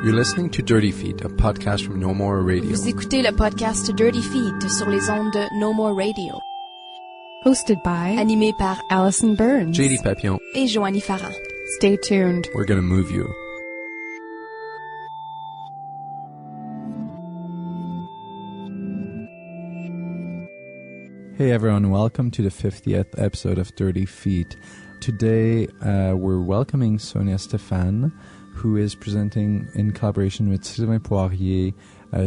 You're listening to Dirty Feet, a podcast from No More Radio. Vous écoutez le podcast Dirty Feet sur les ondes de No More Radio. Hosted by, animé par Allison Burns, JD Papillon, et Joanie Farran. Stay tuned. We're gonna move you. Hey everyone, welcome to the 50th episode of Dirty Feet. Today we're welcoming Sonya Stefan, who is presenting in collaboration with Sylvain Poirier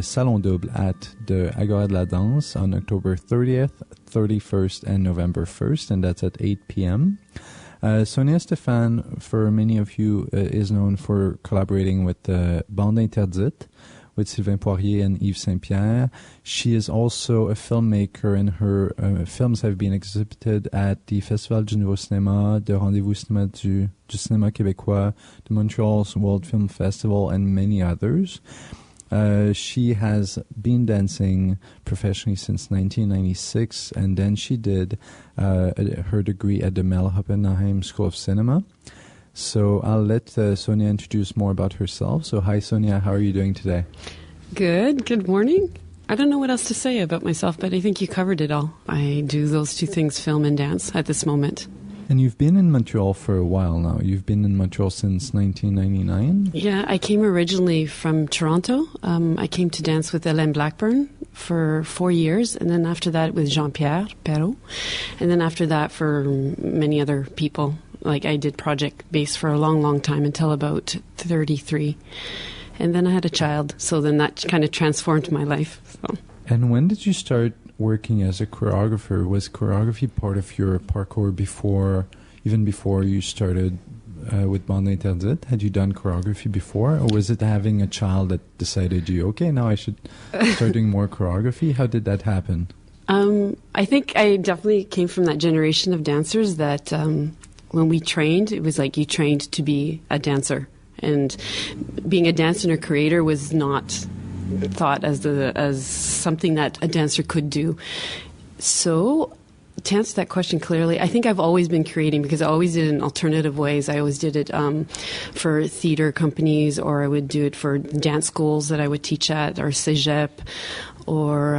Salon-double at the Agora de la Danse on October 30th, 31st and November 1st, and that's at 8 p.m. Sonya Stefan, for many of you, is known for collaborating with Bande Interdite, with Sylvain Poirier and Yves Pierre. She is also a filmmaker, and her films have been exhibited at the Festival du Nouveau Cinéma, the Rendez-vous Cinéma du Cinéma Québécois, the Montreal's World Film Festival, and many others. She has been dancing professionally since 1996, and then she did her degree at the Mel Hoppenheim School of Cinema. So I'll let Sonya introduce more about herself. So hi Sonya, how are you doing today? Good morning. I don't know what else to say about myself, but I think you covered it all. I do those two things, film and dance, at this moment. And you've been in Montreal for a while now. You've been in Montreal since 1999? Yeah, I came originally from Toronto. I came to dance with Hélène Blackburn for 4 years, and then after that with Jean-Pierre Perrault, and then after that for many other people. Like I did project base for a long time until about 33. And then I had a child, so then that kind of transformed my life. So. And when did you start working as a choreographer? Was choreography part of your parcours even before you started with Bande Interdite? Had you done choreography before? Or was it having a child that decided now I should start doing more choreography? How did that happen? I think I definitely came from that generation of dancers that when we trained, it was like you trained to be a dancer. And being a dancer and a creator was not thought as something that a dancer could do. So to answer that question clearly, I think I've always been creating because I always did it in alternative ways. I always did it for theater companies, or I would do it for dance schools that I would teach at, or cégep, or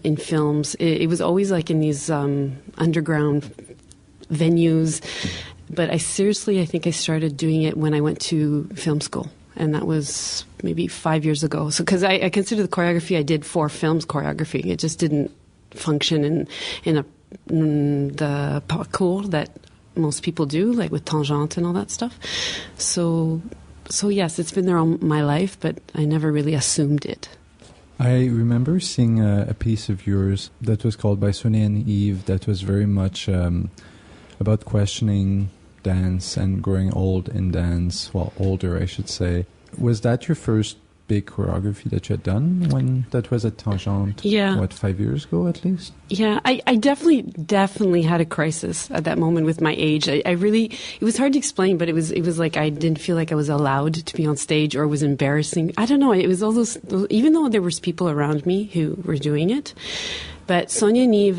in films. It was always like in these underground venues. But I think I started doing it when I went to film school. And that was maybe 5 years ago. So, because I consider the choreography I did for films choreography. It just didn't function in the parcours that most people do, like with tangente and all that stuff. So yes, it's been there all my life, but I never really assumed it. I remember seeing a piece of yours that was called by Sonya and Yves that was very much about questioning dance and growing old in dance, older I should say. Was that your first big choreography that you had done when that was at Tangente? Yeah. 5 years ago at least? Yeah, I definitely had a crisis at that moment with my age. I really, it was hard to explain, but it was like I didn't feel like I was allowed to be on stage, or was embarrassing. I don't know, it was all those, even though there was people around me who were doing it. But Sonya and Yves,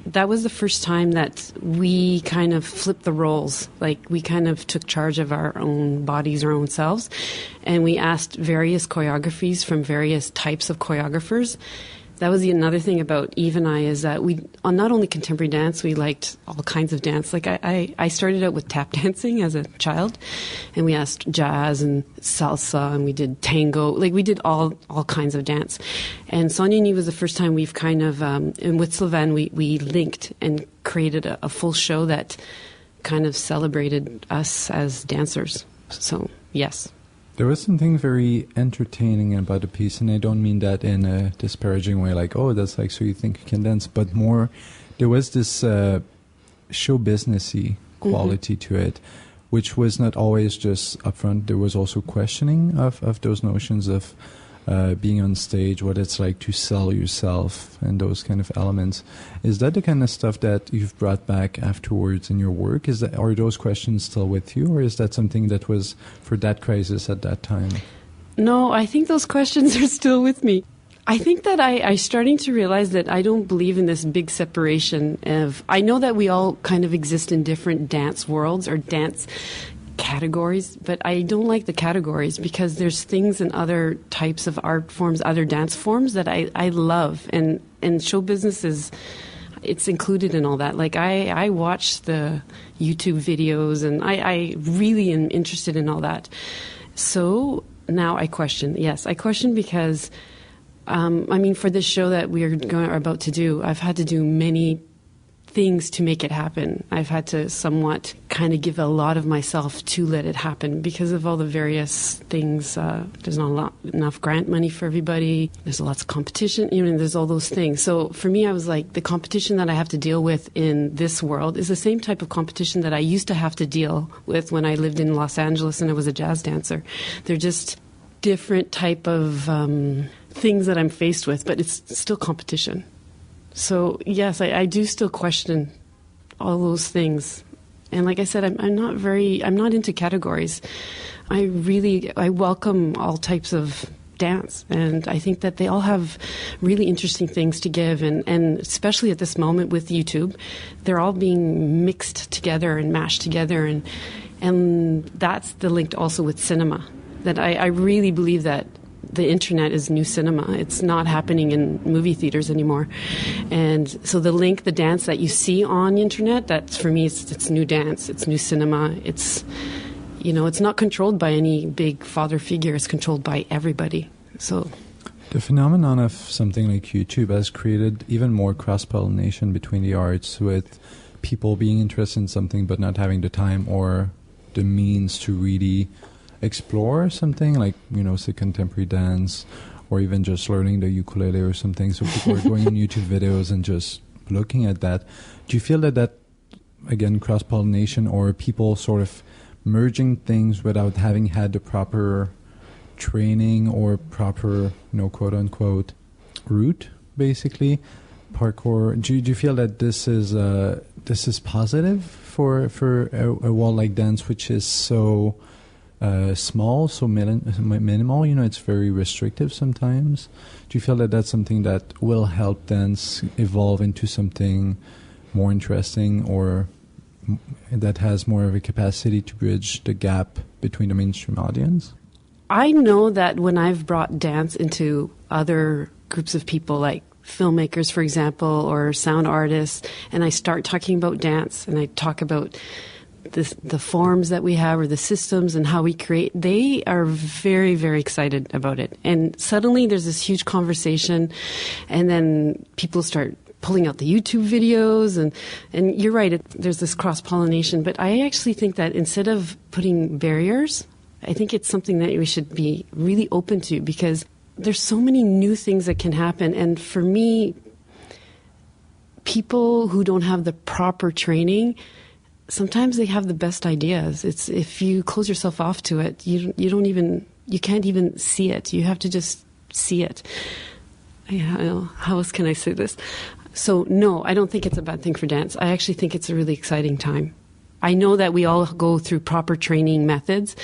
that was the first time that we kind of flipped the roles. Like, we kind of took charge of our own bodies, our own selves. And we asked various choreographies from various types of choreographers. That was another thing about Yves and I, is that we, on not only contemporary dance, we liked all kinds of dance. Like I started out with tap dancing as a child, and we asked jazz and salsa, and we did tango. Like, we did all kinds of dance. And Sonya and Yves was the first time we've kind of, and with Sylvain, we linked and created a full show that kind of celebrated us as dancers. So, yes. There was something very entertaining about the piece, and I don't mean that in a disparaging way, like, oh, that's like, so you think you can dance, but more, there was this show businessy quality to it, which was not always just upfront. There was also questioning of those notions of being on stage, what it's like to sell yourself, and those kind of elements. Is that the kind of stuff that you've brought back afterwards in your work? Are those questions still with you, or is that something that was for that crisis at that time? No, I think those questions are still with me. I think that I'm starting to realize that I don't believe in this big separation of, I know that we all kind of exist in different dance worlds or dance categories, but I don't like the categories because there's things in other types of art forms, other dance forms that I love, and show business it's included in all that. Like I watch the YouTube videos, and I really am interested in all that. So now I question. Yes, I question because, for this show that we are about to do, I've had to do many things to make it happen. I've had to somewhat kind of give a lot of myself to let it happen because of all the various things. There's not enough grant money for everybody. There's lots of competition. There's all those things. So for me, I was like, the competition that I have to deal with in this world is the same type of competition that I used to have to deal with when I lived in Los Angeles and I was a jazz dancer. They're just different type of things that I'm faced with, but it's still competition. So yes, I do still question all those things, and like I said, I'm not into categories. I welcome all types of dance, and I think that they all have really interesting things to give, and especially at this moment with YouTube, they're all being mixed together and mashed together, and that's the link also with cinema. That I really believe that the internet is new cinema. It's not happening in movie theaters anymore. And so the dance that you see on the internet, that's for me, it's new dance, it's new cinema. It's, it's not controlled by any big father figure. It's controlled by everybody. So the phenomenon of something like YouTube has created even more cross-pollination between the arts, with people being interested in something but not having the time or the means to really explore something like, say contemporary dance, or even just learning the ukulele or something. So people are going on YouTube videos and just looking at that. Do you feel that again, cross-pollination, or people sort of merging things without having had the proper training or proper, quote-unquote route, basically, parkour? Do you feel that this is positive for a wall like dance, which is so small, so minimal, it's very restrictive sometimes? Do you feel that that's something that will help dance evolve into something more interesting, or that has more of a capacity to bridge the gap between the mainstream audience? I know that when I've brought dance into other groups of people, like filmmakers, for example, or sound artists, and I start talking about dance, and I talk about the forms that we have, or the systems and how we create, they are very, very excited about it. And suddenly there's this huge conversation, and then people start pulling out the YouTube videos, and you're right, there's this cross-pollination. But I actually think that instead of putting barriers, I think it's something that we should be really open to, because there's so many new things that can happen. And for me, people who don't have the proper training, sometimes they have the best ideas. It's if you close yourself off to it, you can't even see it. You have to just see it. How else can I say this? So no, I don't think it's a bad thing for dance. I actually think it's a really exciting time. I know that we all go through proper training methods,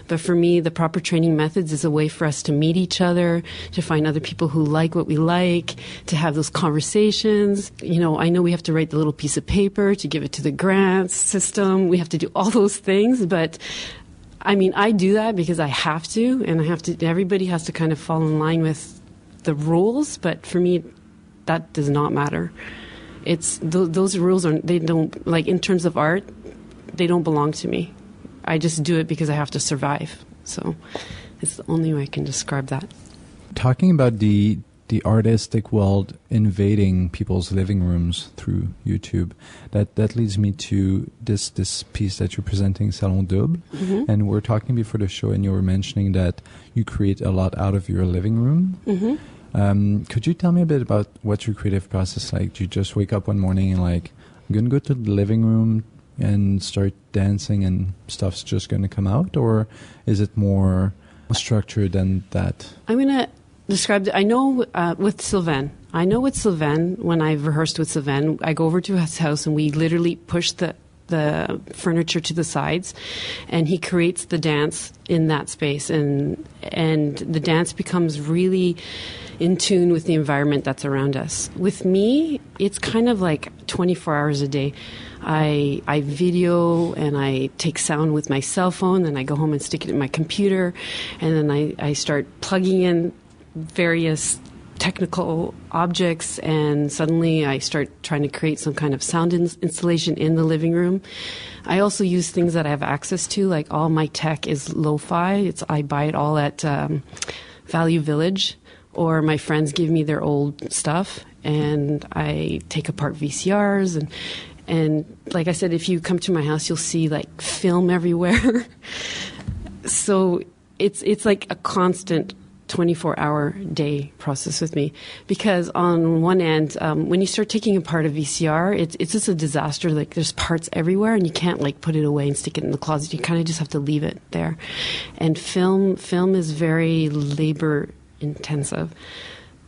but for me, the proper training methods is a way for us to meet each other, to find other people who like what we like, to have those conversations. I know we have to write the little piece of paper to give it to the grants system. We have to do all those things, but I do that because I have to, and everybody has to kind of fall in line with the rules, but for me, that does not matter. It's those rules they don't, like, in terms of art, they don't belong to me. I just do it because I have to survive. So it's the only way I can describe that. Talking about the artistic world invading people's living rooms through YouTube, that leads me to this piece that you're presenting, Salon-double. Mm-hmm. And we're talking before the show, and you were mentioning that you create a lot out of your living room. Mm-hmm. Could you tell me a bit about what's your creative process like? Do you just wake up one morning and I'm going to go to the living room and start dancing and stuff's just going to come out? Or is it more structured than that? I'm going to describe it. I know with Sylvain, when I've rehearsed with Sylvain, I go over to his house and we literally push the furniture to the sides, and he creates the dance in that space, and the dance becomes really in tune with the environment that's around us. With me, it's kind of like 24 hours a day. I video and I take sound with my cell phone, and I go home and stick it in my computer, and then I start plugging in various technical objects, and suddenly I start trying to create some kind of sound installation in the living room. I also use things that I have access to, like all my tech is lo-fi. I buy it all at Value Village, or my friends give me their old stuff, and I take apart VCRs, and like I said, if you come to my house, you'll see like film everywhere. So it's like a constant 24-hour day process with me, because on one end, when you start taking apart a VCR, it's just a disaster. Like there's parts everywhere, and you can't like put it away and stick it in the closet. You kind of just have to leave it there. And film is very labor intensive.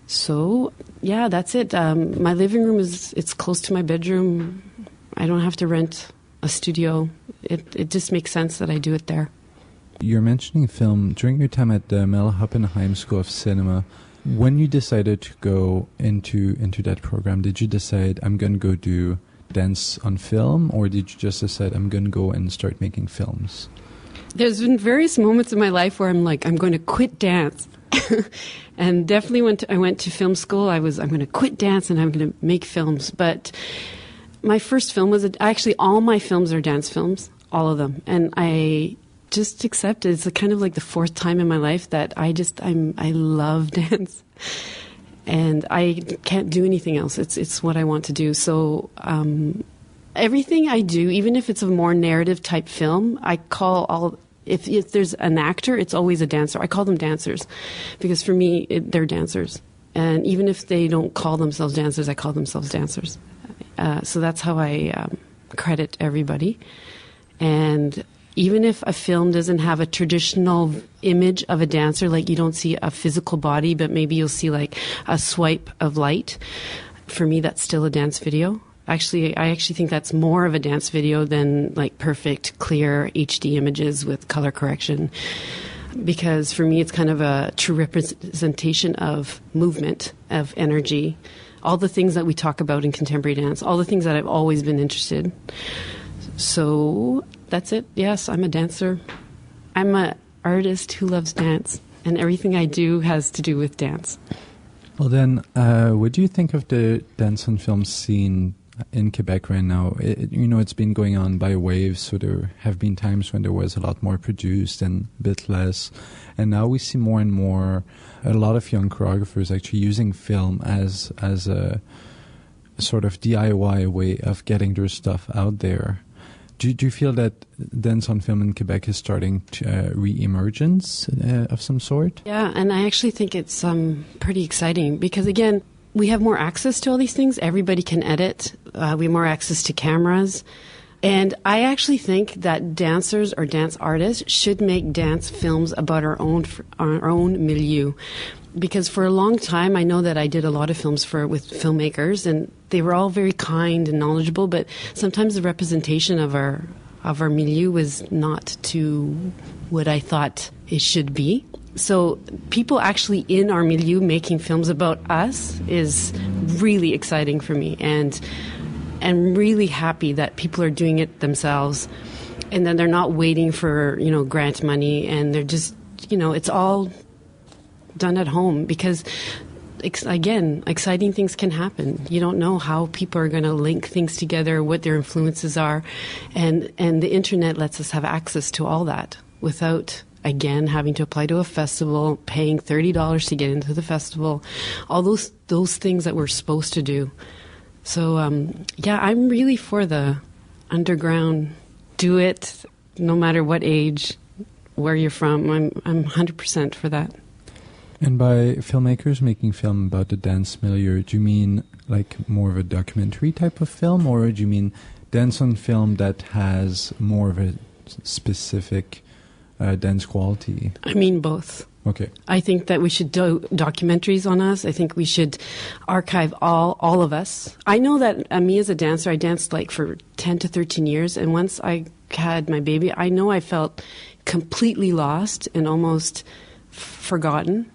So yeah, that's it. My living room it's close to my bedroom. I don't have to rent a studio. It just makes sense that I do it there. You're mentioning film. During your time at the Mel Hoppenheim School of Cinema, when you decided to go into that program, did you decide, I'm going to go do dance on film, or did you just decide, I'm going to go and start making films? There's been various moments in my life where I'm like, I'm going to quit dance. And definitely when I went to film school, I'm going to quit dance and I'm going to make films. But my first film was, actually all my films are dance films, all of them. And I just accept it. It's kind of like the fourth time in my life that I love dance, and I can't do anything else. It's what I want to do. So everything I do, even if it's a more narrative type film, I call all. If there's an actor, it's always a dancer. I call them dancers, because for me, they're dancers. And even if they don't call themselves dancers, I call themselves dancers. So that's how I credit everybody. And even if a film doesn't have a traditional image of a dancer, like you don't see a physical body, but maybe you'll see like a swipe of light, for me that's still a dance video. Actually, I actually think that's more of a dance video than like perfect, clear HD images with color correction, because for me it's kind of a true representation of movement, of energy, all the things that we talk about in contemporary dance, all the things that I've always been interested in. So that's it. Yes, I'm a dancer. I'm an artist who loves dance, and everything I do has to do with dance. Well then, what do you think of the dance on film scene in Quebec right now? It's been going on by waves, so there have been times when there was a lot more produced and a bit less. And now we see more and more, a lot of young choreographers actually using film as a sort of DIY way of getting their stuff out there. Do you feel that dance on film in Quebec is starting to re-emergence of some sort? Yeah, and I actually think it's pretty exciting, because again, we have more access to all these things. Everybody can edit. We have more access to cameras. And I actually think that dancers or dance artists should make dance films about our own milieu. Because for a long time, I know that I did a lot of films with filmmakers, and they were all very kind and knowledgeable, but sometimes the representation of our milieu was not to what I thought it should be. So people actually in our milieu making films about us is really exciting for me, and really happy that people are doing it themselves, and then they're not waiting for, grant money, and they're just, it's all done at home, because again, exciting things can happen. You don't know how people are going to link things together, what their influences are, and the internet lets us have access to all that without, again, having to apply to a festival, paying $30 to get into the festival, all those things that we're supposed to do. So I'm really for the underground, do it no matter what age, where you're from. I'm 100% for that. And by filmmakers making film about the dance milieu, do you mean like more of a documentary type of film, or do you mean dance on film that has more of a specific dance quality? I mean both. Okay. I think that we should do documentaries on us. I think we should archive all of us. I know that me as a dancer, I danced like for 10 to 13 years, and once I had my baby, I know I felt completely lost and almost forgotten.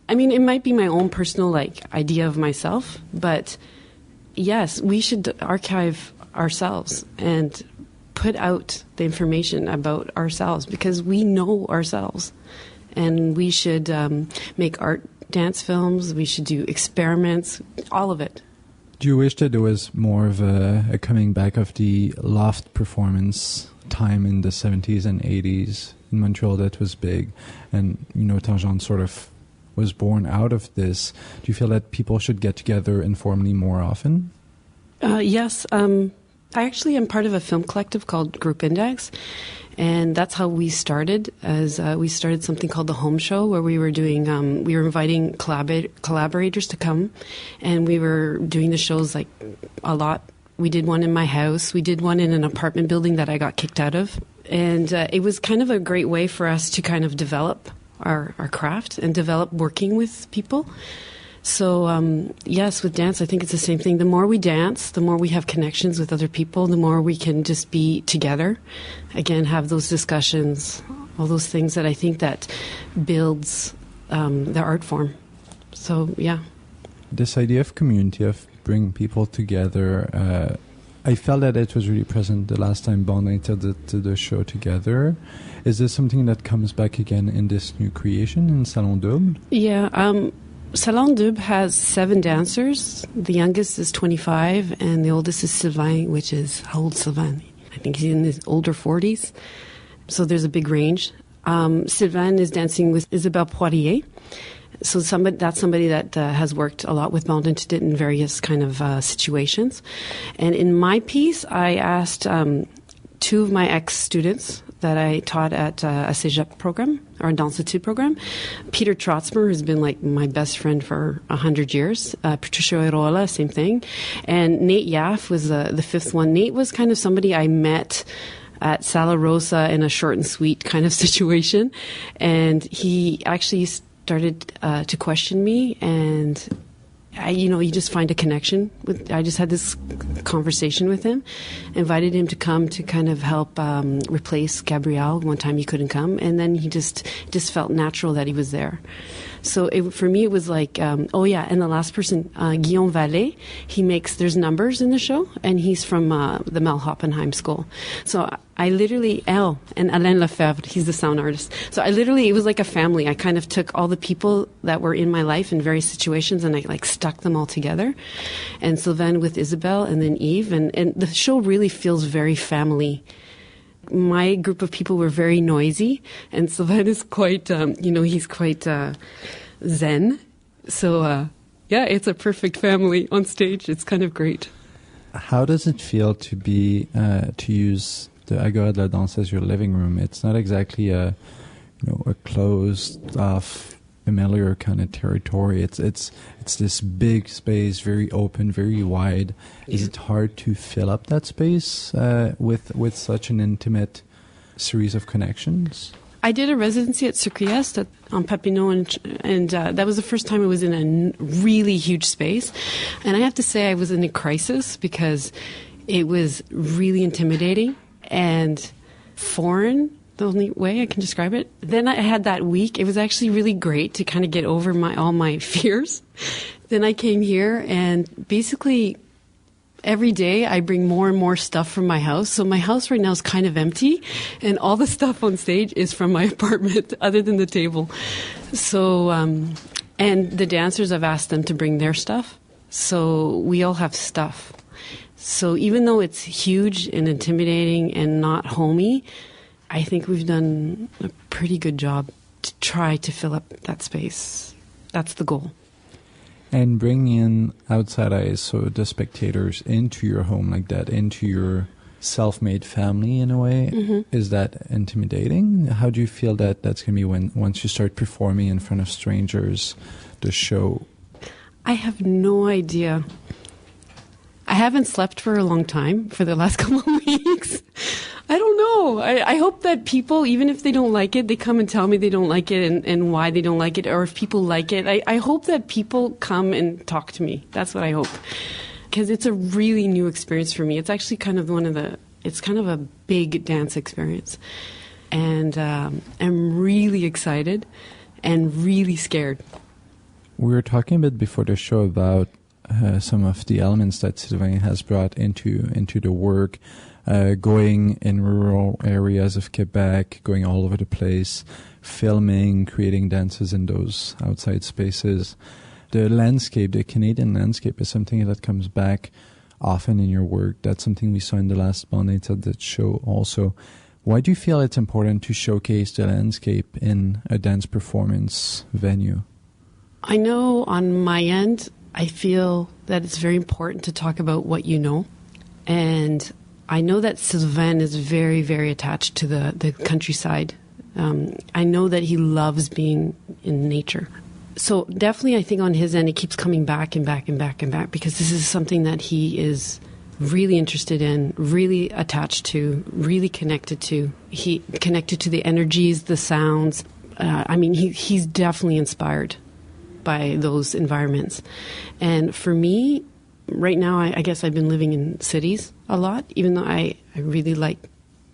I mean, it might be my own personal idea of myself, but yes, we should archive ourselves and put out the information about ourselves, because we know ourselves. And we should make art dance films, we should do experiments, all of it. Do you wish that there was more of a coming back of the loft performance time in the 70s and 80s in Montreal that was big? And, Tangent sort of was born out of this. Do you feel that people should get together informally more often? Yes. I actually am part of a film collective called Group Index. And that's how we started, as we started something called the Home Show, where we were doing, we were inviting collaborators to come, and we were doing the shows like a lot. We did one in my house. We did one in an apartment building that I got kicked out of. And it was kind of a great way for us to kind of develop our craft and develop working with people. So, yes, with dance, I think it's the same thing. The more we dance, the more we have connections with other people, the more we can just be together. Again, have those discussions, all those things that I think that builds the art form. So, yeah. This idea of community, of bringing people together, I felt that it was really present the last time Bande Interdite did the show together. Is this something that comes back again in this new creation in Salon-double? Yeah, Salon-double has 7 dancers. The youngest is 25, and the oldest is Sylvain, which is, how old Sylvain? I think he's in his older 40s. So there's a big range. Sylvain is dancing with Isabelle Poirier. So that's somebody that has worked a lot with Bande Interdite in various kind of situations. And in my piece, I asked 2 of my ex-students that I taught at a Cégep program, or a Danse Etudes program. Peter Trotzmer, who's been like my best friend for 100 years. Patricia Irola, same thing. And Nate Yaff was the 5th one. Nate was kind of somebody I met at Sala Rosa in a short and sweet kind of situation. And he actually started to question me, and you just find a connection with. I just had this conversation with him, invited him to come to kind of help replace Gabrielle. One time he couldn't come, and then he just felt natural that he was there. So for me, it was like, oh yeah, and the last person, Guillaume Vallée, there's numbers in the show, and he's from the Mel Hoppenheim School. So I literally, and Alain Lefebvre, he's the sound artist. So it was like a family. I kind of took all the people that were in my life in various situations, and I like stuck them all together. And Sylvain with Isabelle, and then Yves, and the show really feels very family. My group of people were very noisy, and Sylvain is quite, he's quite zen. So, yeah, it's a perfect family on stage. It's kind of great. How does it feel to be to use the Agora de la Danse as your living room? It's not exactly a closed off, familiar kind of territory. It's this big space, very open, very wide. Is it hard to fill up that space with such an intimate series of connections? I did a residency at Sucriest on Papineau, and that was the first time I was in a really huge space. And I have to say I was in a crisis, because it was really intimidating and foreign, the only way I can describe it. Then I had that week. It was actually really great to kind of get over all my fears. Then I came here, and basically every day I bring more and more stuff from my house. So my house right now is kind of empty, and all the stuff on stage is from my apartment, other than the table. So, and the dancers, I've asked them to bring their stuff. So we all have stuff. So even though it's huge and intimidating and not homey, I think we've done a pretty good job to try to fill up that space. That's the goal. And bringing in outside eyes, so the spectators, into your home like that, into your self-made family in a way, is that intimidating? How do you feel that that's going to be once you start performing in front of strangers, the show? I have no idea. I haven't slept for a long time, for the last couple of weeks. I don't know. I hope that people, even if they don't like it, they come and tell me they don't like it and why they don't like it, or if people like it. I hope that people come and talk to me. That's what I hope. Because it's a really new experience for me. It's actually kind of it's kind of a big dance experience. And I'm really excited and really scared. We were talking a bit before the show about some of the elements that Sylvain has brought into the work, going in rural areas of Quebec, going all over the place, filming, creating dances in those outside spaces. The landscape, the Canadian landscape, is something that comes back often in your work. That's something we saw in the last Bande Interdite show also. Why do you feel it's important to showcase the landscape in a dance performance venue? I know on my end, I feel that it's very important to talk about what you know. And I know that Sylvain is very, very attached to the countryside. I know that he loves being in nature. So definitely I think on his end, it keeps coming back and back and back and back, because this is something that he is really interested in, really attached to, really connected to. He connected to the energies, the sounds. He's definitely inspired by those environments. And for me, right now, I guess I've been living in cities a lot, even though I really like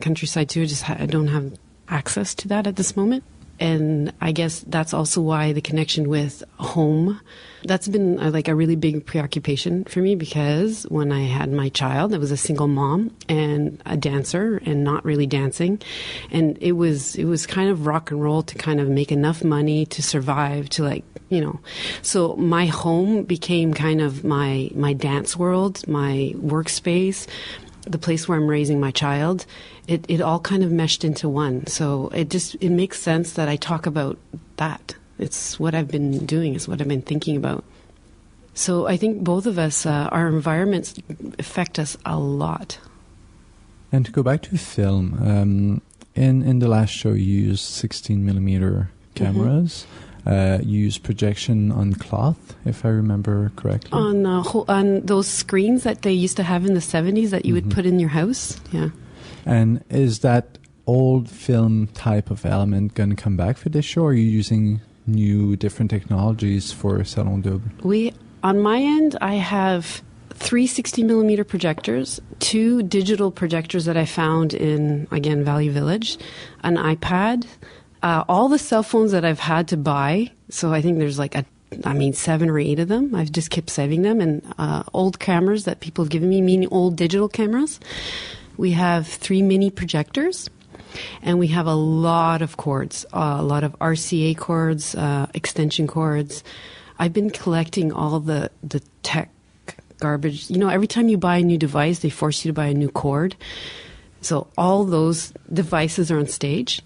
countryside too. I don't have access to that at this moment. And I guess that's also why the connection with home, that's been a really big preoccupation for me, because when I had my child, I was a single mom and a dancer and not really dancing. And it was kind of rock and roll to kind of make enough money to survive, to So my home became kind of my dance world, my workspace, the place where I'm raising my child. It all kind of meshed into one. So it makes sense that I talk about that. It's what I've been doing, it's what I've been thinking about. So I think both of us, our environments affect us a lot. And to go back to film, in the last show you used 16mm cameras. You use projection on cloth, if I remember correctly. On those screens that they used to have in the 70s that you would put in your house. Yeah. And is that old film type of element going to come back for this show, or are you using new, different technologies for Salon-double? On my end, I have 3 60mm projectors, 2 digital projectors that I found in, again, Value Village, an iPad, all the cell phones that I've had to buy. So I think there's 7 or 8 of them. I've just kept saving them. And old cameras that people have given me, meaning old digital cameras. We have 3 mini projectors. And we have a lot of cords, a lot of RCA cords, extension cords. I've been collecting all the tech garbage. Every time you buy a new device, they force you to buy a new cord. So all those devices are on stage.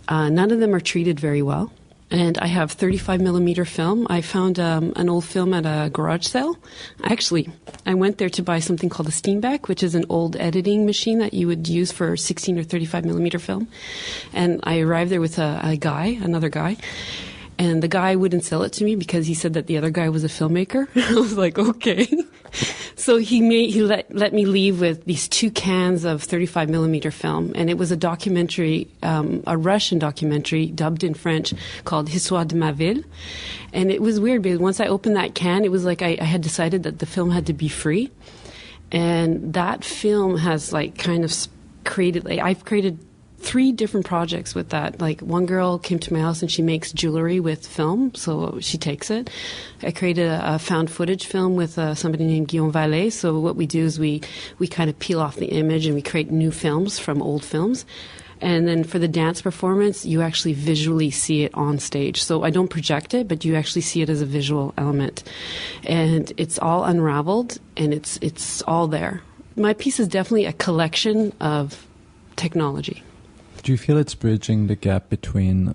None of them are treated very well. And I have 35mm film. I found an old film at a garage sale. Actually, I went there to buy something called a Steenbeck, which is an old editing machine that you would use for 16 or 35mm film. And I arrived there with another guy. And the guy wouldn't sell it to me because he said that the other guy was a filmmaker. I was like, okay. So he let me leave with these 2 cans of 35mm film. And it was a documentary, a Russian documentary dubbed in French called Histoire de ma ville. And it was weird because once I opened that can, it was like I had decided that the film had to be free. And that film has I've created 3 different projects with that. One girl came to my house and she makes jewelry with film, so she takes it. I created a found footage film with somebody named Guillaume Vallée. So what we do is we kind of peel off the image and we create new films from old films. And then for the dance performance, you actually visually see it on stage. So I don't project it, but you actually see it as a visual element. And it's all unraveled and it's all there. My piece is definitely a collection of technology. Do you feel it's bridging the gap between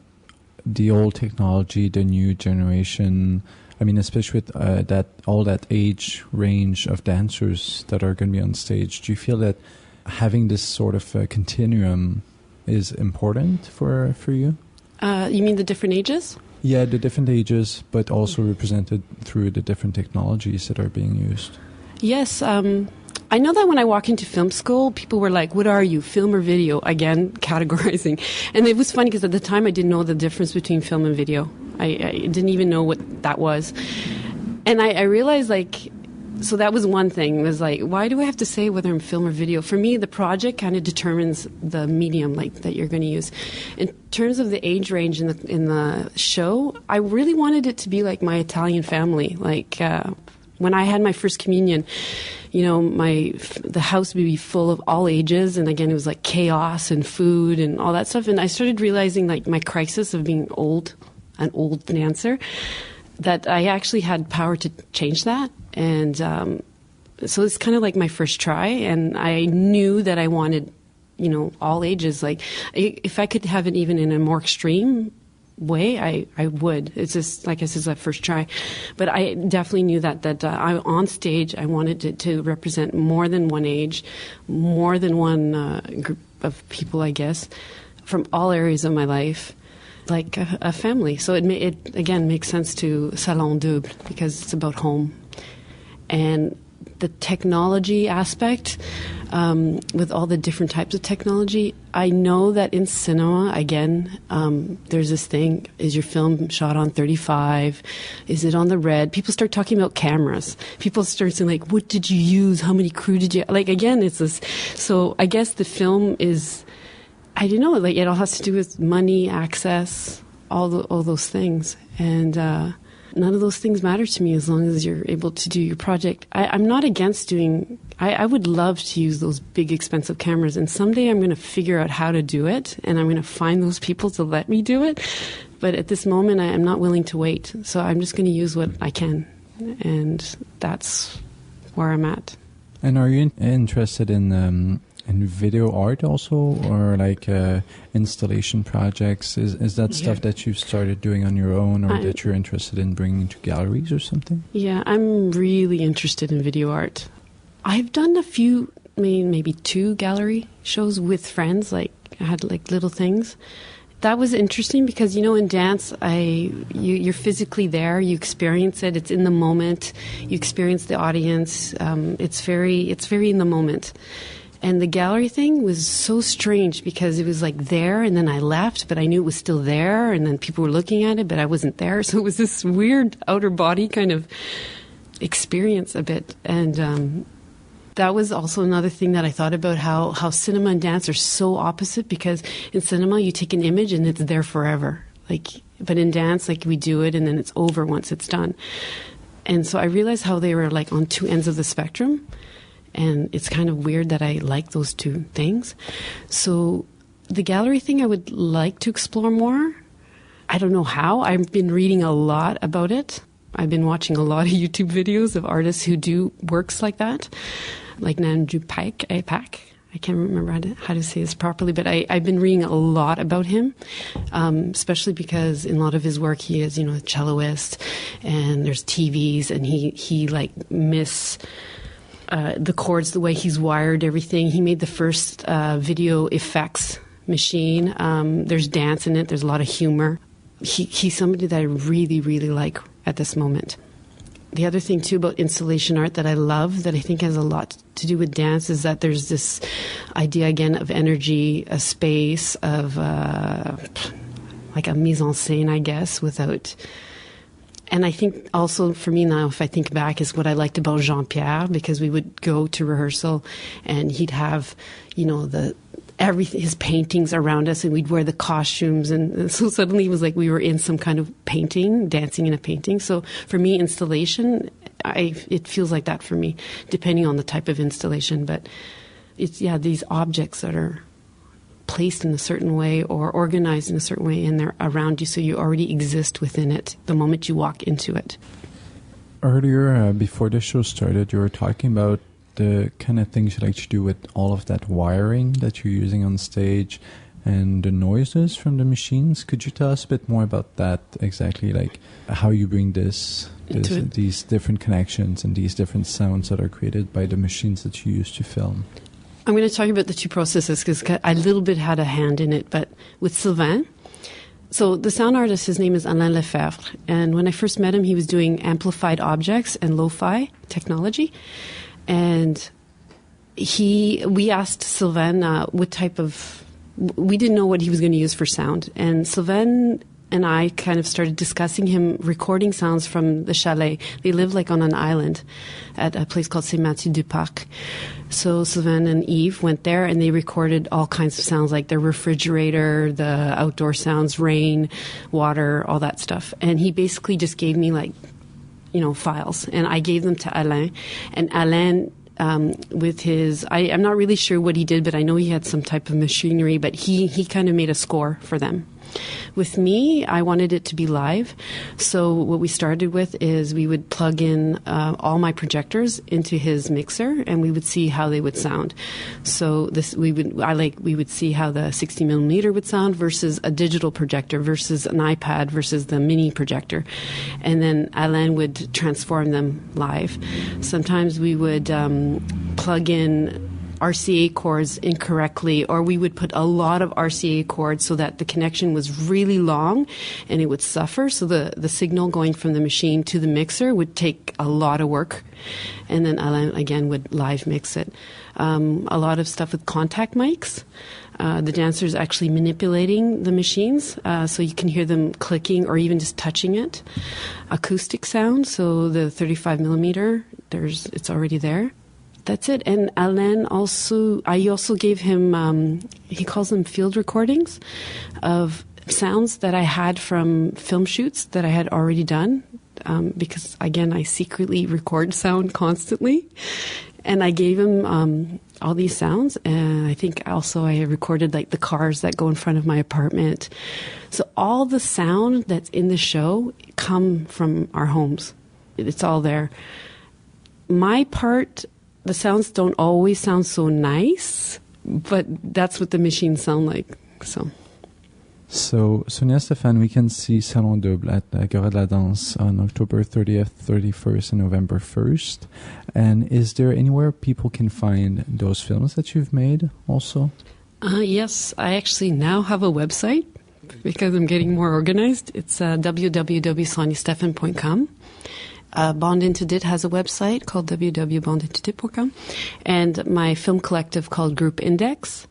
the old technology, the new generation? I mean, especially with all that age range of dancers that are going to be on stage. Do you feel that having this sort of continuum is important for you? You mean the different ages? Yeah, the different ages, but also represented through the different technologies that are being used. Yes. I know that when I walked into film school, people were like, what are you, film or video? Again, categorizing. And it was funny because at the time I didn't know the difference between film and video. I didn't even know what that was. And I realized so that was one thing. It was why do I have to say whether I'm film or video? For me, the project kind of determines the medium that you're going to use. In terms of the age range in the show, I really wanted it to be like my Italian family. When I had my first communion, you know, the house would be full of all ages, and again, it was like chaos and food and all that stuff. And I started realizing, like, my crisis of being an old dancer, that I actually had power to change that. And so it's kind of like my first try, and I knew that I wanted, you know, all ages. Like, if I could have it even in a more extreme way, I would. It's just, like I said, it's that first try. But I definitely knew that I, on stage, I wanted it to represent more than one age, more than one group of people, I guess, from all areas of my life, like a family. So it again makes sense to Salon-double, because it's about home. And the technology aspect, with all the different types of technology, I know that in cinema, again, there's this thing: is your film shot on 35? Is it on the red? People start talking about cameras. People start saying, like, what did you use? How many crew did you? Like, again, it's this. So I guess the film is, I don't know, like, it all has to do with money, access, all those things. And none of those things matter to me as long as you're able to do your project. I'm not against doing... I would love to use those big, expensive cameras, and someday I'm going to figure out how to do it, and I'm going to find those people to let me do it. But at this moment, I am not willing to wait. So I'm just going to use what I can, and that's where I'm at. And are you interested in video art also, or like installation projects? Is that stuff that you've started doing on your own, or that you're interested in bringing to galleries or something? Yeah, I'm really interested in video art. I've done a few, maybe 2 gallery shows with friends. Like, I had like little things. That was interesting because, you know, in dance, you're physically there. You experience it. It's in the moment. You experience the audience. It's very in the moment. And the gallery thing was so strange because it was like there, and then I left, but I knew it was still there, and then people were looking at it, but I wasn't there. So it was this weird outer body kind of experience a bit. And that was also another thing that I thought about, how cinema and dance are so opposite, because in cinema you take an image and it's there forever. But in dance, like, we do it and then it's over once it's done. And so I realized how they were like on 2 ends of the spectrum. And it's kind of weird that I like those 2 things. So the gallery thing I would like to explore more. I don't know how. I've been reading a lot about it. I've been watching a lot of YouTube videos of artists who do works like that, like Nanju Pak. I can't remember how to say this properly, but I've been reading a lot about him, especially because in a lot of his work he is, you know, a celloist, and there's TVs, and he like the chords, the way he's wired everything. He made the first video effects machine. There's dance in it. There's a lot of humor. He's somebody that I really, really like at this moment. The other thing, too, about installation art that I love, that I think has a lot to do with dance, is that there's this idea, again, of energy, a space, of like a mise en scène, I guess, without... And I think also for me now, if I think back, is what I liked about Jean-Pierre, because we would go to rehearsal and he'd have, you know, everything, his paintings around us, and we'd wear the costumes. And so suddenly it was like we were in some kind of painting, dancing in a painting. So for me, installation, it feels like that for me, depending on the type of installation. But it's, these objects that are placed in a certain way or organized in a certain way, and they're around you, so you already exist within it the moment you walk into it. Earlier, before the show started, you were talking about the kind of things you like to do with all of that wiring that you're using on stage and the noises from the machines. Could you tell us a bit more about that exactly, like how you bring these different connections and these different sounds that are created by the machines that you use to film? I'm going to talk about the 2 processes because I a little bit had a hand in it, but with Sylvain. So the sound artist, his name is Alain Lefebvre, and when I first met him, he was doing amplified objects and lo-fi technology, and we asked Sylvain what type of... We didn't know what he was going to use for sound, and Sylvain and I kind of started discussing him recording sounds from the chalet. They live like on an island at a place called Saint-Mathieu-du-Parc. So Sylvain and Yves went there and they recorded all kinds of sounds, like the refrigerator, the outdoor sounds, rain, water, all that stuff. And he basically just gave me like files, and I gave them to Alain, and Alain. With his, I'm not really sure what he did, but I know he had some type of machinery, but he kind of made a score for them. With me, I wanted it to be live. So what we started with is we would plug in all my projectors into his mixer, and we would see how they would sound. So we would see how the 60 millimeter would sound versus a digital projector versus an iPad versus the mini projector. And then Alain would transform them live. Sometimes we would plug in RCA cords incorrectly, or we would put a lot of RCA cords so that the connection was really long and it would suffer. So the signal going from the machine to the mixer would take a lot of work. And then Alain, again, would live mix it. A lot of stuff with contact mics. The dancers actually manipulating the machines, so you can hear them clicking or even just touching it. Acoustic sound, so the 35 millimeter, it's already there. That's it. And Alain I also gave him, he calls them field recordings of sounds that I had from film shoots that I had already done. Because again, I secretly record sound constantly. And I gave him, all these sounds. And I think also I recorded like the cars that go in front of my apartment. So all the sound that's in the show come from our homes. It's all there. My part, the sounds don't always sound so nice, but that's what the machines sound like. So, Sonya Stefan, we can see Salon-double at the Gare de la Danse on October 30th, 31st, and November 1st. And is there anywhere people can find those films that you've made also? Yes, I actually now have a website because I'm getting more organized. It's www.sonyastefan.com. Bande Interdite has a website called www.bandeinterdite.com, and my film collective called Group Index,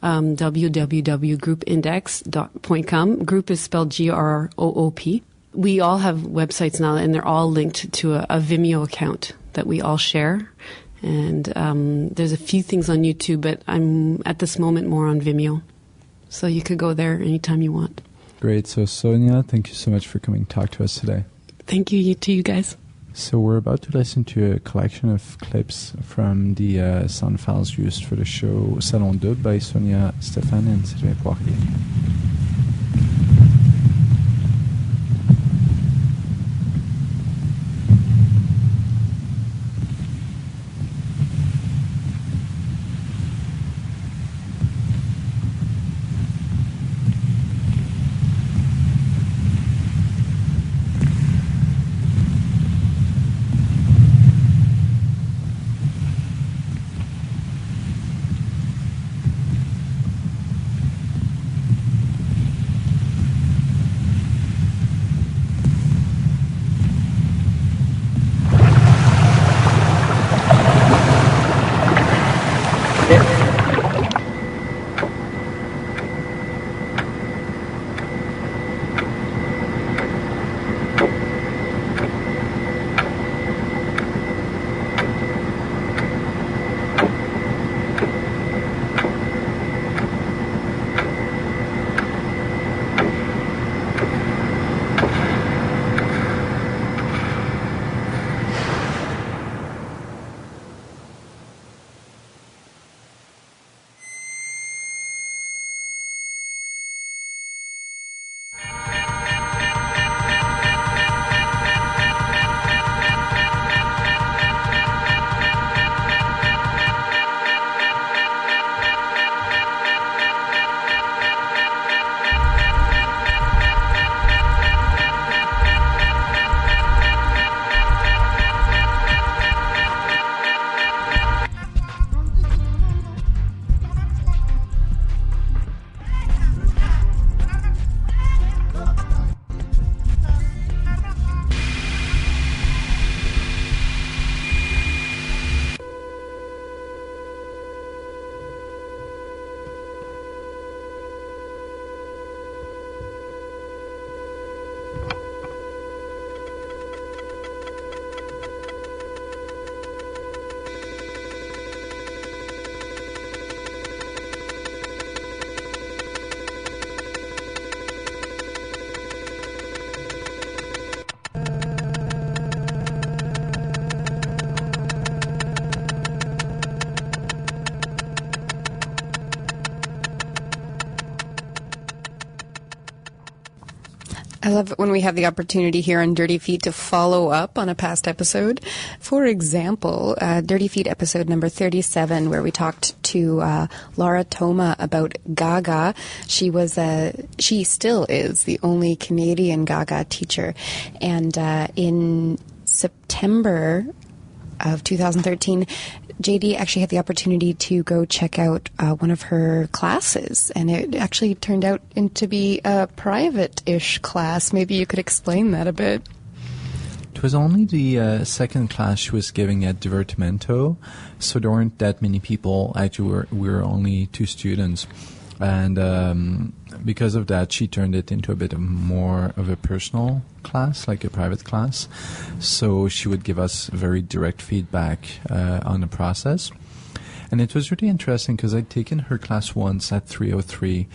www.groupindex.com. Group is spelled Groop. We all have websites now, and they're all linked to a Vimeo account that we all share. And there's a few things on YouTube, but I'm at this moment more on Vimeo. So you could go there anytime you want. Great. So, Sonya, thank you so much for coming to talk to us today. Thank you to you guys. So we're about to listen to a collection of clips from the sound files used for the show Salon-double by Sonya Stefan and Sylvain Poirier. I love it when we have the opportunity here on Dirty Feet to follow up on a past episode. For example, Dirty Feet episode number 37, where we talked to Laura Toma about Gaga. She still is the only Canadian Gaga teacher. And in September of 2013, JD actually had the opportunity to go check out one of her classes, and it actually turned out to be a private-ish class. Maybe you could explain that a bit. It was only the second class she was giving at Divertimento, so there weren't that many people. Actually, we were only 2 students. And because of that, she turned it into a bit more of a personal class, like a private class. So she would give us very direct feedback on the process. And it was really interesting because I'd taken her class once at 303.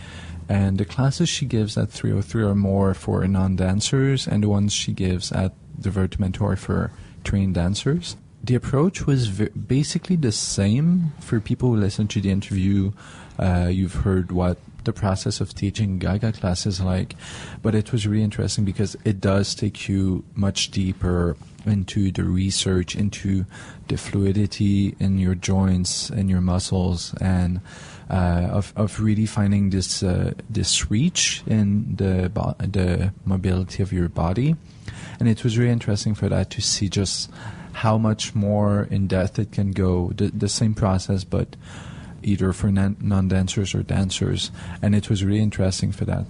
And the classes she gives at 303 are more for non-dancers, and the ones she gives at Divertimento are for trained dancers. The approach was basically the same. For people who listen to the interview, you've heard what the process of teaching Gaga class is like, but it was really interesting because it does take you much deeper into the research, into the fluidity in your joints and your muscles, and of really finding this reach in the mobility of your body. And it was really interesting for that to see just how much more in depth it can go. The same process, but either for non-dancers or dancers. And it was really interesting for that.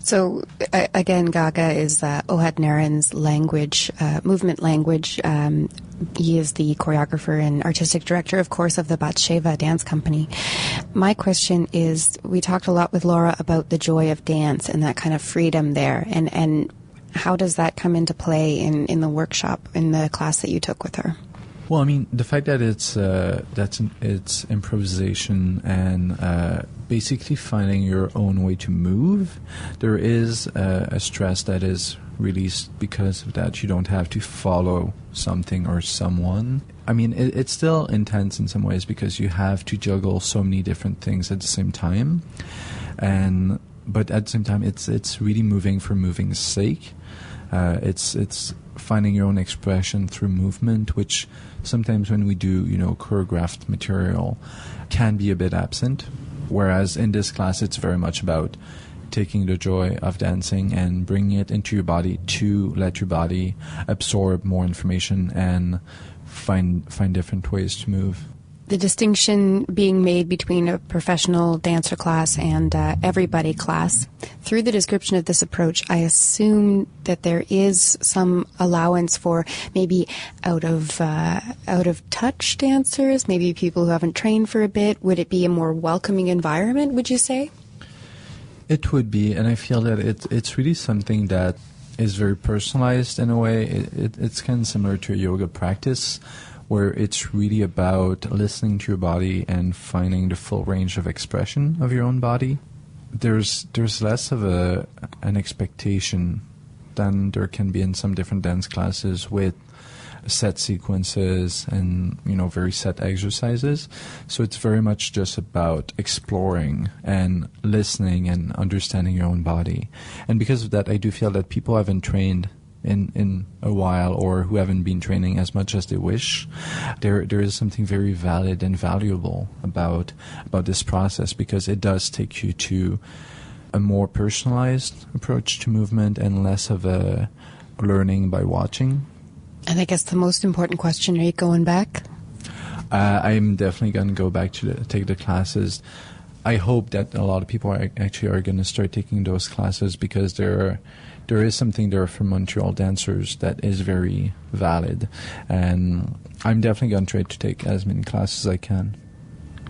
So, again, Gaga is Ohad Naren's language, movement language. He is the choreographer and artistic director, of course, of the Batsheva dance company. My question is, we talked a lot with Laura about the joy of dance and that kind of freedom there. And how does that come into play in the workshop, in the class that you took with her? Well, I mean, the fact that it's improvisation and basically finding your own way to move, there is a stress that is released because of that. You don't have to follow something or someone. I mean, it's still intense in some ways because you have to juggle so many different things at the same time, but at the same time, it's really moving for moving's sake. It's finding your own expression through movement, which sometimes when we do, choreographed material can be a bit absent. Whereas in this class, it's very much about taking the joy of dancing and bringing it into your body to let your body absorb more information and find different ways to move. The distinction being made between a professional dancer class and everybody class. Through the description of this approach, I assume that there is some allowance for maybe out of touch dancers, maybe people who haven't trained for a bit. Would it be a more welcoming environment, would you say? It would be, and I feel that it's really something that is very personalized in a way. It's kind of similar to a yoga practice, where it's really about listening to your body and finding the full range of expression of your own body. There's less of an expectation than there can be in some different dance classes with set sequences and very set exercises. So it's very much just about exploring and listening and understanding your own body. And because of that, I do feel that people haven't trained in a while, or who haven't been training as much as they wish, there is something very valid and valuable about this process, because it does take you to a more personalized approach to movement and less of a learning by watching. And I guess the most important question, are you going back? I'm definitely going to go back to take the classes. I hope that a lot of people are going to start taking those classes, because there is something there for Montreal dancers that is very valid. And I'm definitely going to try to take as many classes as I can.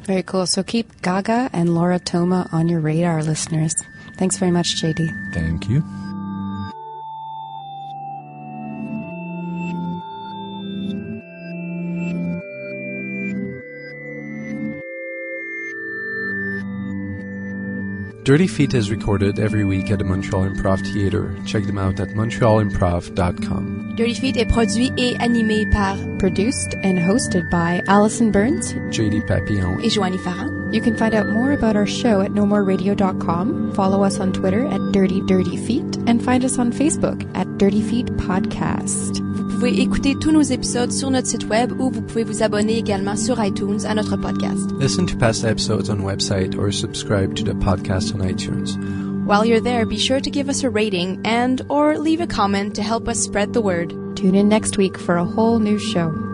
Very cool. So keep Gaga and Laura Toma on your radar, listeners. Thanks very much, JD. Thank you. Dirty Feet is recorded every week at the Montreal Improv Theatre. Check them out at montrealimprov.com. Dirty Feet est produit et animé par Produced and hosted by Alison Burns, JD Papillon et Joanie Farah. You can find out more about our show at nomoreradio.com, follow us on Twitter at Dirty Dirty Feet, and find us on Facebook at Dirty Feet Podcast. Vous pouvez écouter tous nos épisodes sur notre site web ou vous pouvez vous abonner également sur iTunes à notre podcast. Listen to past episodes on website or subscribe to the podcast on iTunes. While you're there, be sure to give us a rating and or leave a comment to help us spread the word. Tune in next week for a whole new show.